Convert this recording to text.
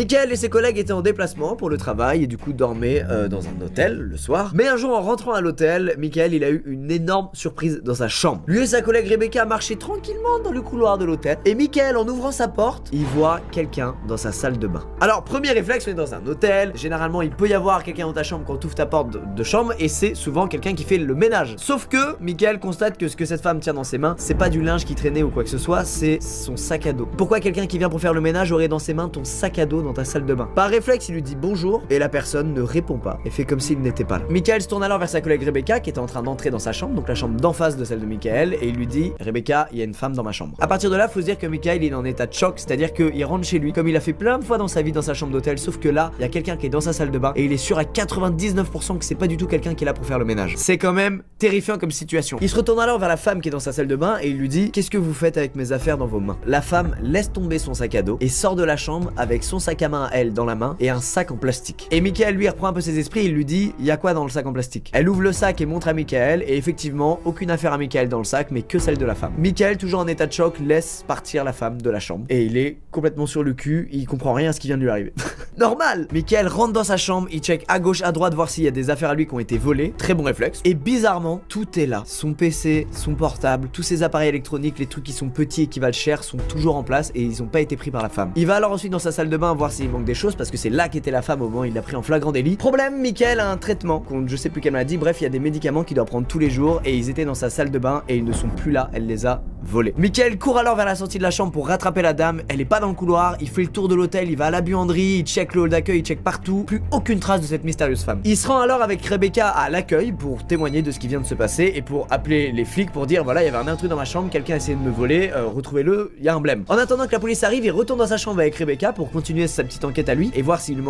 Michael et ses collègues étaient en déplacement pour le travail et du coup dormaient dans un hôtel le soir. Mais un jour en rentrant à l'hôtel, Michael il a eu une énorme surprise dans sa chambre. Lui et sa collègue Rebecca marchaient tranquillement dans le couloir de l'hôtel et Michael en ouvrant sa porte, il voit quelqu'un dans sa salle de bain. Alors premier réflexe, on est dans un hôtel, généralement il peut y avoir quelqu'un dans ta chambre quand tu ouvres ta porte de chambre et c'est souvent quelqu'un qui fait le ménage. Sauf que Michael constate que ce que cette femme tient dans ses mains, c'est pas du linge qui traînait ou quoi que ce soit, c'est son sac à dos. Pourquoi quelqu'un qui vient pour faire le ménage aurait dans ses mains ton sac à dos dans ta salle de bain? Par réflexe, il lui dit bonjour et la personne ne répond pas et fait comme s'il n'était pas là. Michael se tourne alors vers sa collègue Rebecca qui était en train d'entrer dans sa chambre, donc la chambre d'en face de celle de Michael, et il lui dit Rebecca, il y a une femme dans ma chambre. À partir de là, faut se dire que Michael il est en état de choc, c'est-à-dire qu'il rentre chez lui comme il a fait plein de fois dans sa vie dans sa chambre d'hôtel, sauf que là, il y a quelqu'un qui est dans sa salle de bain et il est sûr à 99% que c'est pas du tout quelqu'un qui est là pour faire le ménage. C'est quand même terrifiant comme situation. Il se retourne alors vers la femme qui est dans sa salle de bain et il lui dit qu'est-ce que vous faites avec mes affaires dans vos mains? La femme laisse tomber son sac à dos et sort de la chambre avec son sac à main à elle dans la main et un sac en plastique. Et Michael lui reprend un peu ses esprits, il lui dit il y a quoi dans le sac en plastique? Elle ouvre le sac et montre à Michael et effectivement aucune affaire à Michael dans le sac mais que celle de la femme. Michael toujours en état de choc laisse partir la femme de la chambre et il est complètement sur le cul, il comprend rien à ce qui vient de lui arriver. Normal. Michael rentre dans sa chambre, il check à gauche à droite voir s'il y a des affaires à lui qui ont été volées, très bon réflexe, et bizarrement tout est là, son PC, son portable, tous ses appareils électroniques, les trucs qui sont petits et qui valent cher sont toujours en place et ils ont pas été pris par la femme. Il va alors ensuite dans sa salle de bain voir s'il manque des choses parce que c'est là qu'était la femme au moment où il l'a pris en flagrant délit. Problème, Michael a un traitement contre je sais plus quelle maladie, bref il y a des médicaments qu'il doit prendre tous les jours et ils étaient dans sa salle de bain et ils ne sont plus là, elle les a volés. Michael court alors vers la sortie de la chambre pour rattraper la dame, elle est pas dans le couloir, il fait le tour de l'hôtel, il va à la buanderie, il check le hall d'accueil, il check partout, plus aucune trace de cette mystérieuse femme. Il se rend alors avec Rebecca à l'accueil pour témoigner de ce qui vient de se passer et pour appeler les flics pour dire voilà il y avait un intrus dans ma chambre, quelqu'un a essayé de me voler, retrouvez-le, il y a un blême. En attendant que la police arrive, il retourne dans sa chambre avec Rebecca pour continuer sa petite enquête à lui et voir s'il lui manque